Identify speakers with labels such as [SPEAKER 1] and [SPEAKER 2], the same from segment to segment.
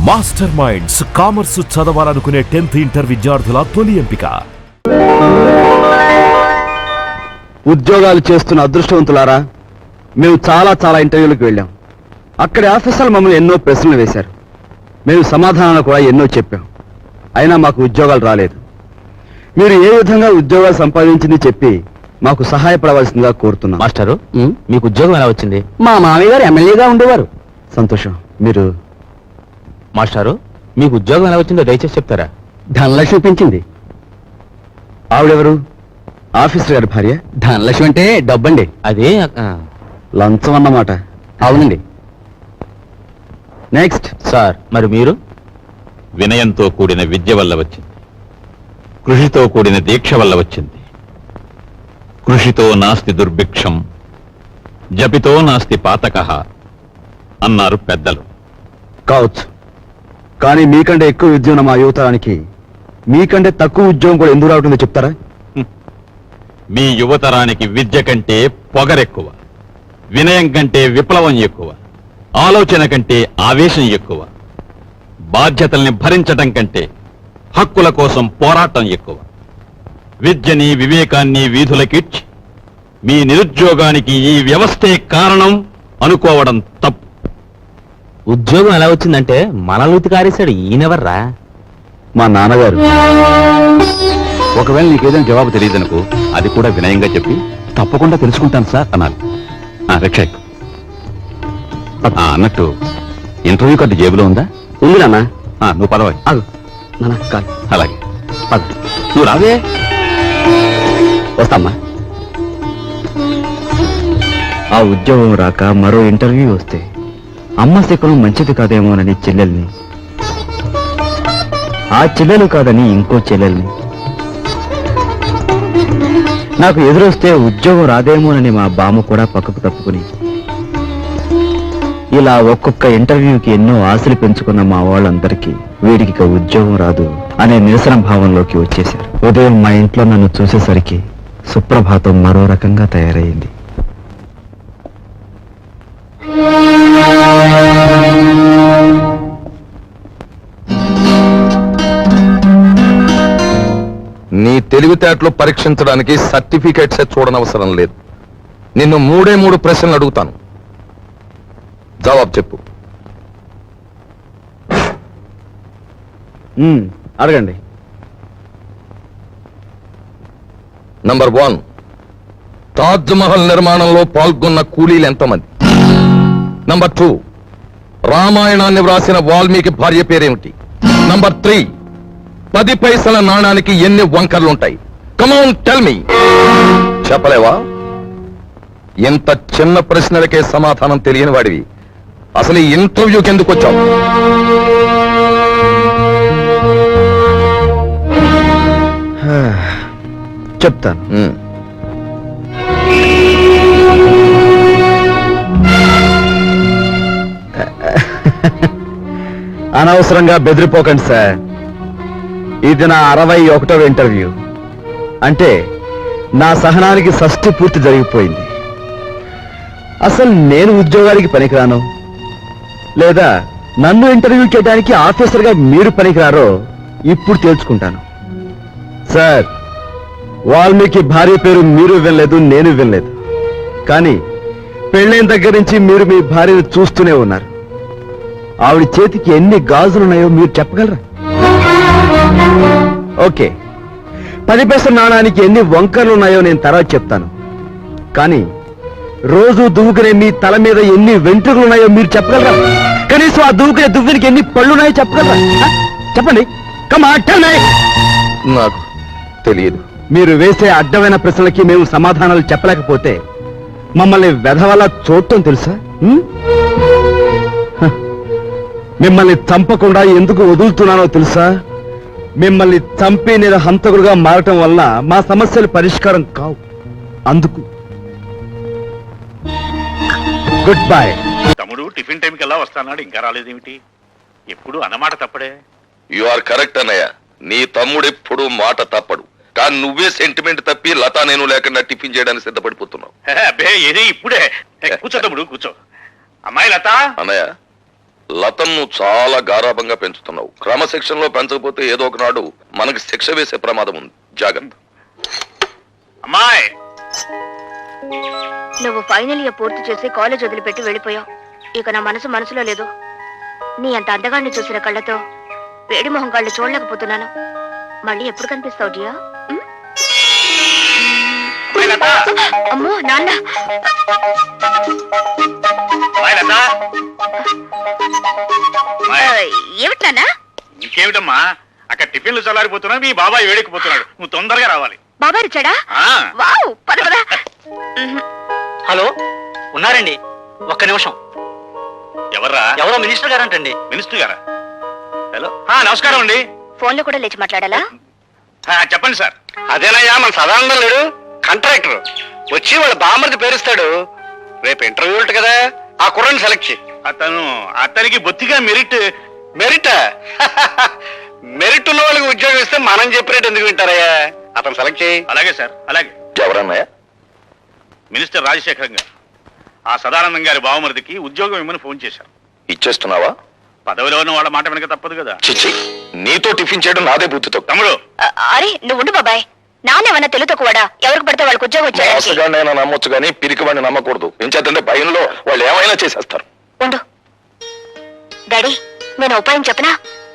[SPEAKER 1] Master minds commerce చదవాలనుకునే 10th inter విద్యార్థుల తొలి ఎంపిక.
[SPEAKER 2] ఉద్యోగాలు చేస్తున్న అదృష్టవంతులారా, మేము చాలా ఇంటర్వ్యూలకు వెళ్ళాం. అక్కడి ఆఫీసర్లు మమ్మల్ని ఎన్నో ప్రశ్నలు వేశారు. మేము సమాధానాలు కూడా ఎన్నో చెప్పాం. అయినా మాకు ఉద్యోగాలు రాలేదు. మీరు ఏ విధంగా ఉద్యోగాలు సంపాదించింది చెప్పి మాకు సహాయపడవలసిందిగా కోరుతున్నాం.
[SPEAKER 3] మాస్టరు, మీకు ఉద్యోగం ఎలా వచ్చింది?
[SPEAKER 2] మా మామయ్య గారు ఎమ్మెల్యేగా ఉండేవారు. సంతోషం. మీరు?
[SPEAKER 3] మాస్టారు, మీకు ఉద్యోగం ఎలా వచ్చిందో దయచేసి చెప్తారా?
[SPEAKER 2] ధనలక్ష్మి పెంచింది. ఆవిడెవరు? ఆఫీసర్ గారి భార్య. ధనలక్ష్మి అంటే డబ్బండి.
[SPEAKER 3] అదే
[SPEAKER 2] లంచం అన్నమాట. అవునండి. నెక్స్ట్.
[SPEAKER 3] సార్, మరి మీరు?
[SPEAKER 4] వినయంతో కూడిన విద్య వల్ల వచ్చింది, కృషితో కూడిన దీక్ష వల్ల వచ్చింది. కృషితో నాస్తి దుర్భిక్షం, జపితో నాస్తి పాతకః అన్నారు పెద్దలు.
[SPEAKER 2] కావచ్చు, కానీ మీకంటే ఎక్కువ విద్య ఉన్న మా యువతరానికి మీకంటే తక్కువ ఉద్యోగం కూడా ఎందుకు రావటుందో చెప్తారా?
[SPEAKER 4] మీ యువతరానికి విద్య కంటే పొగరెక్కువ, వినయం కంటే విప్లవం ఎక్కువ, ఆలోచన కంటే ఆవేశం ఎక్కువ, బాధ్యతల్ని భరించటం కంటే హక్కుల కోసం పోరాటం ఎక్కువ. విద్యని వివేకాన్ని వీధులకిడ్చి మీ నిరుద్యోగానికి ఈ వ్యవస్థే కారణం అనుకోవడం తప్పు.
[SPEAKER 3] ఉద్యోగం ఎలా వచ్చిందంటే మనలూతి కారేశాడు. ఈయనెవర్రా?
[SPEAKER 2] మా నాన్నగారు.
[SPEAKER 4] ఒకవేళ నీకేదైనా జవాబు తెలియదనుకో, అది కూడా వినయంగా చెప్పి తప్పకుండా తెలుసుకుంటాను సార్ అన్నాను. రిక్షా అన్నట్టు ఇంటర్వ్యూ కార్డు జేబులో ఉందా?
[SPEAKER 2] ఉంది నాన్న.
[SPEAKER 4] నువ్వు పదవి. అలాగే
[SPEAKER 2] పద.
[SPEAKER 4] నువ్వు రావే.
[SPEAKER 2] వస్తామ్మా. ఆ ఉద్యోగం రాక మరో ఇంటర్వ్యూ వస్తే అమ్మ శకునం మంచిది కాదేమోనని చెల్లెల్ని, ఆ చెల్లెలు కాదని ఇంకో చెల్లెల్ని, నాకు ఎదురొస్తే ఉద్యోగం రాదేమోనని మా బామ్మ కూడా పక్కకు తప్పుకుని, ఇలా ఒక్కొక్క ఇంటర్వ్యూకి ఎన్నో ఆశలు పెంచుకున్న మా వాళ్ళందరికీ వీడికి ఇక ఉద్యోగం రాదు అనే నిరసన భావంలోకి వచ్చేశారు. ఉదయం మా ఇంట్లో నన్ను చూసేసరికి సుప్రభాతం మరో రకంగా తయారైంది.
[SPEAKER 5] నీ తెలివితేటలు పరీక్షించడానికి సర్టిఫికేట్స్ చూడనవసరం లేదు. నిన్ను 3 ప్రశ్నలు అడుగుతాను, జవాబు చెప్పు.
[SPEAKER 2] అడగండి.
[SPEAKER 5] నంబర్ 1, తాజ్ మహల్ నిర్మాణంలో పాల్గొన్న కూలీలు ఎంతమంది? నంబర్ 2, రామాయణాన్ని వ్రాసిన వాల్మీకి భార్య పేరేమిటి? నంబర్ 3, 10 పైసల నాణానికి ఎన్ని వంకర్లుంటాయి? Come on tell me. చెప్పలేవా? ఇంత చిన్న ప్రశ్నలకే సమాధానం తెలియని వాడివి అసలు ఈ ఇంటర్వ్యూకి ఎందుకు వచ్చావు?
[SPEAKER 2] చెప్తాను. అనవసరంగా బెదిరిపోకండి సార్. ఇది నా 61వ ఇంటర్వ్యూ. అంటే నా సహనానికి షష్ఠి పూర్తి జరిగిపోయింది. అసలు నేను ఉద్యోగానికి పనికిరాను, లేదా నన్ను ఇంటర్వ్యూ చేయడానికి ఆఫీసర్గా మీరు పనికిరారో ఇప్పుడు తేల్చుకుంటాను. సార్, వాల్మీకి భార్య పేరు మీరు వినలేదు, నేను వినలేదు. కానీ పెళ్ళైన దగ్గర నుంచి మీరు మీ భార్యను చూస్తూనే ఉన్నారు. ఆవిడ చేతికి ఎన్ని గాజులున్నాయో మీరు చెప్పగలరా? ఓకే, 10 పైసల నాణానికి ఎన్ని వంకర్లున్నాయో నేను తర్వాత చెప్తాను. కానీ రోజు దువ్వుకునే మీ తల మీద ఎన్ని వెంట్రుకలున్నాయో మీరు చెప్పగలరా? కనీసం ఆ దువ్వుకునే దువ్వునికి ఎన్ని పళ్ళున్నాయో చెప్పగలరా? చెప్పండి.
[SPEAKER 5] నాకు తెలియదు.
[SPEAKER 2] మీరు వేసే అడ్డమైన ప్రశ్నలకి మేము సమాధానాలు చెప్పలేకపోతే మమ్మల్ని వెధవలా చూడటం తెలుసా? మిమ్మల్ని చంపకుండా ఎందుకు వదులుతున్నానో తెలుసా? మిమ్మల్ని చంపి నేను హంతకుడుగా మారటం వల్ల మా సమస్యలు పరిష్కారం కావు. అందుకు గుడ్ బై.
[SPEAKER 6] తమ్ముడు టిఫిన్ టైంకి ఎలా వస్తానాడు, ఇంకా రాలేదేమిటి? ఎప్పుడు అన్నమాట తప్పడే.
[SPEAKER 5] యు ఆర్ కరెక్ట్ అన్నయ్య. నీ తమ్ముడు ఎప్పుడు మాట తప్పడు. కానీ నువ్వే సెంటిమెంట్ తప్పి లతా నేను లేకుండా టిఫిన్ చేయడానికి సిద్ధపడిపోతున్నావు.
[SPEAKER 6] అబ్బే ఏది ఇప్పుడే. కూర్చో తమ్ముడు కూర్చో. అమ్మాయి లత.
[SPEAKER 5] అన్నయ్య, లతను చాలా గారాభంగా పెంచుతున్నావు. క్రమశిక్షణలో పెంచకపోతే ఏదో ఒకనాడు మనకి శిక్ష వేసే ప్రమాదం ఉంది. జాగ్రత్త.
[SPEAKER 6] అమ్మాయి,
[SPEAKER 7] నువ్వు ఫైనల్ ఇయర్ పూర్తి చేసి కాలేజ్ వదిలిపెట్టి వెళ్ళిపోయావు. ఇక నా మనసులో లేదు. నీ అంత అందగాన్ని చూసిన కళ్ళతో వేడి మొహం కళ్ళు చూడలేకపోతున్నాను. మళ్ళీ ఎప్పుడు కనిపిస్తావు డియా?
[SPEAKER 6] అమ్మాయి లత,
[SPEAKER 7] అమ్మో నాన్న.
[SPEAKER 6] అమ్మాయి లత. అమ్మాయి,
[SPEAKER 7] ఏమిటి నాన్న?
[SPEAKER 6] ఇంకేమిటమ్మా, అక్కడ టిఫిన్లు చల్లారిపోతున్నా, మీ బాబాయ్ వేడెక్కిపోతున్నాడు. నువ్వు తొందరగా రావాలి.
[SPEAKER 7] బాబాయ్ వచ్చాడా?
[SPEAKER 6] ఆ,
[SPEAKER 7] వావ్, పద పద.
[SPEAKER 8] హలో, ఉన్నారండి? ఒక్క నిమిషం.
[SPEAKER 6] ఎవర్రా?
[SPEAKER 8] ఎవరో మినిస్టర్ గారంటండి.
[SPEAKER 6] మినిస్టర్ గారా? హలో, నమస్కారం అండి.
[SPEAKER 7] ఫోన్ లో కూడా లేచి మాట్లాడాలా?
[SPEAKER 6] చెప్పండి సార్.
[SPEAKER 8] అదేనయ్యా, మన సదానందం లేడు, కాంట్రాక్టర్ వచ్చి వాళ్ళ బామ్మర్ది పేరుస్తాడు. రేపు ఇంటర్వ్యూ ఉంటుంది కదా, ఆ కుర్రని సెలెక్ట్ చేయి.
[SPEAKER 6] అతనికి బొత్తిగా మెరిట్.
[SPEAKER 8] మెరిట్ మెరిట్ ఉన్న వాళ్ళకి ఉద్యోగం ఇస్తే మనం చెప్పినట్టు ఎందుకు వింటారయ్యా? అతను సెలెక్ట్ చేయి.
[SPEAKER 6] అలాగే సార్, అలాగే.
[SPEAKER 5] ఎవరన్నాయా?
[SPEAKER 6] మినిస్టర్ రాజశేఖరం గారు ఆ సదానందం గారి బావమరిదికి ఉద్యోగం ఇమ్మని ఫోన్ చేశారు.
[SPEAKER 5] ఇచ్చేస్తున్నావా?
[SPEAKER 6] పదవిలో ఉన్న వాళ్ళ మాట వెనక తప్పదు కదా.
[SPEAKER 5] చిచ్చి, నీతో టిఫిన్ చేయడం నాదే బుద్ధితో.
[SPEAKER 6] తమ్ముడు,
[SPEAKER 7] అరే నువ్వు ఉండు బాబాయ్. నానేమన్నా తెలుతో కూడా ఎవరికి పడితే వాళ్ళకి ఉద్యోగం వచ్చాడు.
[SPEAKER 5] మోసగాడినైనా నమ్మొచ్చు కానీ పిరికి వాడిని నమ్మకూడదు. ఏం చేద్దంటే భయంలో వాళ్ళు ఏమైనా చేసేస్తారు.
[SPEAKER 7] ఉండు డాడీ, నేను ఉపాయం చెప్పనా?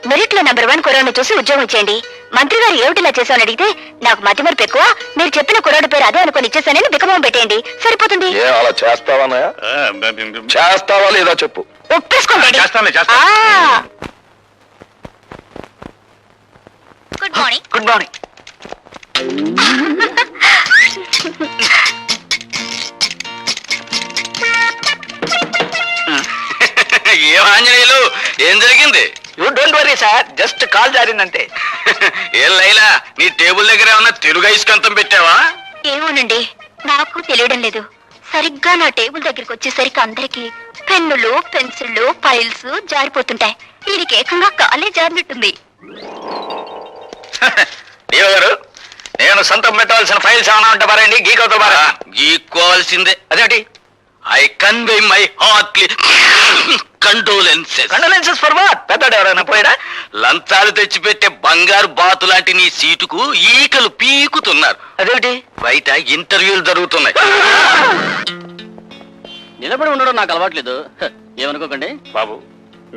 [SPEAKER 7] మెరిట్ లో నెంబర్ 1 కుర్రాడిని చూసి ఉద్యోగం ఇచ్చేయండి. మంత్రి గారు ఏమిటిలా చేశామని అడిగితే నాకు మతి మరపు ఎక్కువ, మీరు చెప్పిన కుర్రాడి పేరు అదే అనుకుని ఇచ్చేసానని బికమం పెట్టేయండి, సరిపోతుంది.
[SPEAKER 5] ఏ అలా చేస్తావానయా? చేస్తావా లేదా చెప్పు.
[SPEAKER 7] ఒప్పేసుకోండి.
[SPEAKER 6] చేస్తానులే,
[SPEAKER 7] గుడ్ మార్నింగ్.
[SPEAKER 8] Good morning.
[SPEAKER 3] ఏం ఆంజనేయులు, ఏం జరిగింది?
[SPEAKER 8] You don't worry sir, just కాల్ జారిందంతే.
[SPEAKER 3] ఏం లైలా, నీ టేబుల్ దగ్గర ఏమన్నా తెలుగు ఐస్కంతం పెట్టావా?
[SPEAKER 7] ఏమోనండి, నాకు తెలియడం లేదు. సరిగ్గా నా టేబుల్ దగ్గరికి వచ్చేసరికి అందరికి పెన్నులు, పెన్సిళ్ళు, ఫైల్స్ జారిపోతుంటాయి. వీరికి ఏకంగా కాలే జారినట్టుంది.
[SPEAKER 3] దేవ గారు, నేను సొంతం పెట్టవలసిన ఫైల్స్ ఏమైనా ఉంటే పారండి, గీకవుతా. గీక్కోవాల్సిందే. అదేంటి? I convey my heartly condolences.
[SPEAKER 8] Condolences for what? పెద్దడు ఎవరైనా పోయాడా?
[SPEAKER 3] లంచాలు తెచ్చిపెట్టే బంగారు బాతు లాంటి నీ సీటుకు ఈకలు పీకుతున్నారు.
[SPEAKER 8] అదేంటి?
[SPEAKER 3] బయట ఇంటర్వ్యూలు జరుగుతున్నాయి.
[SPEAKER 8] నిలబడి ఉండడం నాకు అలవాట్లేదు, ఏమనుకోకండి.
[SPEAKER 6] బాబు,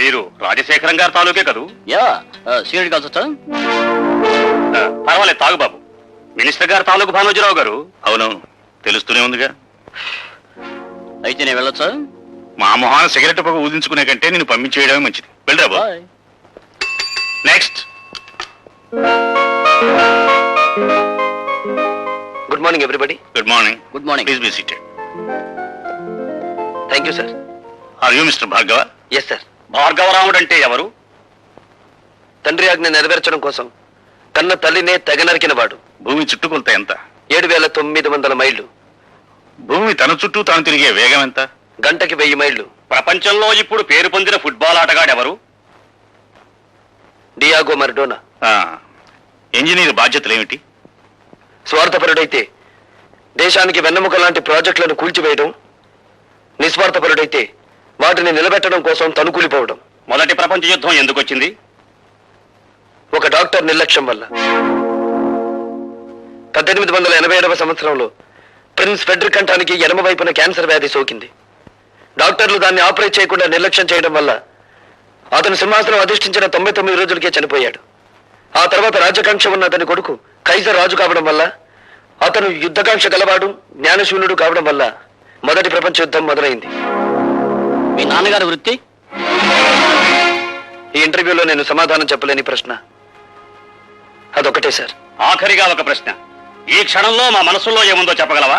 [SPEAKER 6] మీరు రాజశేఖరం గారి తాలూకే కదూ?
[SPEAKER 8] యా, సీరియడ్ కాల్స్ వచ్చా?
[SPEAKER 6] పర్వాలేదు, తాగు బాబు. మినిస్టర్ గారు తాలూకు భానోజీరావు గారు. అవును, తెలుస్తూనే ఉందిగా.
[SPEAKER 8] అయితే నేను వెళ్ళొచ్చా?
[SPEAKER 6] మా మొహాన సిగరెట్ పొగ ఊదించుకునే కంటే నేను పంపించేయడమే మంచిది. వెళ్ళరా బాబు.
[SPEAKER 8] Bye.
[SPEAKER 6] Next.
[SPEAKER 8] Good morning everybody.
[SPEAKER 6] Good morning.
[SPEAKER 8] Good morning.
[SPEAKER 6] Please be seated.
[SPEAKER 8] Thank you sir.
[SPEAKER 6] Are you mister Bhargava?
[SPEAKER 8] Yes sir.
[SPEAKER 6] Bhargavaramudu అంటే ఎవరు?
[SPEAKER 8] తండ్రి ఆజ్ఞ నెరవేర్చడం కోసం కన్న తల్లినే తెగ నరికిన వాడు.
[SPEAKER 6] భూమి చుట్టుకొలత ఎంత?
[SPEAKER 8] 7,900 మైళ్ళు.
[SPEAKER 6] భూమి తన చుట్టూ తాను తిరిగే వేగం ఎంత?
[SPEAKER 8] గంటకి 1000 మైళ్ళు.
[SPEAKER 6] ప్రపంచంలో ఇప్పుడు పేరు పొందిన ఫుట్బాల్ ఆటగాడెవరు?
[SPEAKER 8] Diego Maradona.
[SPEAKER 6] ఇంజనీర్ బాధ్యతలు ఏమిటి?
[SPEAKER 8] స్వార్థపరుడైతే దేశానికి వెన్నెముక లాంటి ప్రాజెక్టులను కూల్చివేయడం, నిస్వార్థపరుడైతే వాటిని నిలబెట్టడం కోసం తనుకూలిపోవడం.
[SPEAKER 6] మొదటి ప్రపంచ యుద్ధం ఎందుకు వచ్చింది?
[SPEAKER 8] ఒక డాక్టర్ నిర్లక్ష్యం వల్ల. 1887వ సంవత్సరంలో ప్రిన్స్ ఫెడ్రిక్ కంఠానికి ఎడమ వైపున క్యాన్సర్ వ్యాధి సోకింది. డాక్టర్లు దాన్ని ఆపరేట్ చేయకుండా నిర్లక్ష్యం చేయడం వల్ల అతను సింహాసనం అధిష్ఠించిన 99 రోజులకే చనిపోయాడు. ఆ తర్వాత రాజకాంక్ష ఉన్న అతని కొడుకు కైజర్ రాజు కావడం వల్ల, అతను యుద్ధకాంక్ష గలవాడు, జ్ఞానశూన్యుడు కావడం వల్ల మొదటి ప్రపంచ యుద్ధం మొదలైంది.
[SPEAKER 3] మీ నాన్నగారి వృత్తి?
[SPEAKER 8] ఈ ఇంటర్వ్యూలో నేను సమాధానం చెప్పలేని ప్రశ్న అదొకటే సార్.
[SPEAKER 6] ఆఖరిగా ఒక ప్రశ్న. ఈ క్షణంలో మా మనసులో ఏముందో చెప్పగలవా?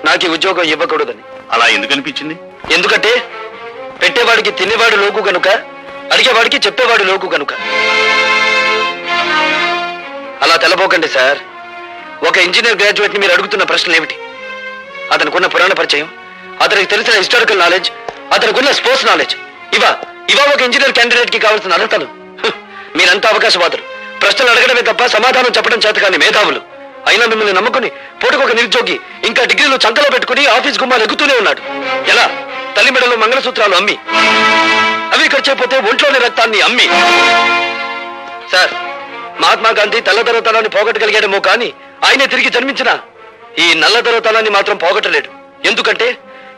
[SPEAKER 8] నాకు ఈ ఉద్యోగం ఇవ్వకూడదని.
[SPEAKER 6] అలా ఎందుకు అనిపించింది?
[SPEAKER 8] ఎందుకంటే పెట్టేవాడికి తినేవాడు లోకు గనుక, అడిగేవాడికి చెప్పేవాడు లోకు గనుక. అలా తెలబోకండి సార్. ఒక ఇంజనీర్ గ్రాడ్యుయేట్ ని మీరు అడుగుతున్న ప్రశ్నలు ఏమిటి? అతనికున్న పురాణ పరిచయం, అతనికి తెలిసిన హిస్టారికల్ నాలెడ్జ్, అతనికున్న స్పోర్ట్స్ నాలెడ్జ్, ఇవా ఒక ఇంజనీర్ క్యాండిడేట్ కి కావాల్సిన అర్హతలు. మీరంతా అవకాశవాదులు. ప్రశ్నలు అడగడమే తప్ప సమాధానం చెప్పడం చేతకాని మేధావులు. అయినా మిమ్మల్ని నమ్ముకుని పూటకొక నిరుద్యోగి ఇంకా డిగ్రీలు చంకలో పెట్టుకుని ఆఫీస్ గుమ్మాలు ఎక్కుతూనే ఉన్నాడు. ఎలా తల్లిమెడలో మంగళసూత్రాలు అమ్మి, అవి ఖర్చైపోతే ఒంట్లోని రక్తాన్ని అమ్మి. సార్, మహాత్మా గాంధీ తెల్లదొరతనాన్ని పోగొట్టగలిగాడేమో కానీ ఆయనే తిరిగి జన్మించిన ఈ నల్లదొరతనాన్ని మాత్రం పోగొట్టలేడు. ఎందుకంటే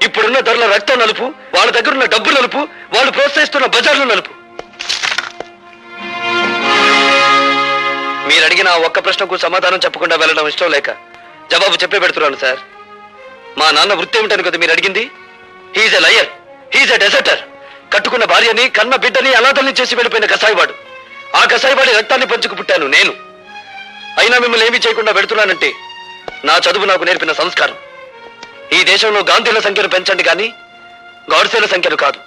[SPEAKER 8] ఇప్పుడున్న ధరల రక్తం నలుపు, వాళ్ళ దగ్గరున్న డబ్బు నలుపు, వాళ్ళు ప్రోత్సహిస్తున్న బజార్లు నలుపు. మీరు అడిగిన ఆ ఒక్క ప్రశ్నకు సమాధానం చెప్పకుండా వెళ్ళడం ఇష్టం లేక జవాబు చెప్పే పెడుతున్నాను సార్. మా నాన్న వృత్తి ఏమిటని కదా మీరు అడిగింది? He's a liar, he's a deserter. కట్టుకున్న భార్యని, కన్న బిడ్డని అనాథల్ని చేసి వెళ్ళిపోయిన కసాయివాడు. ఆ కసాయివాడి రక్తాన్ని పంచుకు పుట్టాను నేను. అయినా మిమ్మల్ని ఏమీ చేయకుండా పెడుతున్నానంటే నా చదువు నాకు నేర్పిన సంస్కారం. ఈ దేశంలో గాంధీల సంఖ్యను పెంచండి కానీ గాడ్సేల సంఖ్యను కాదు.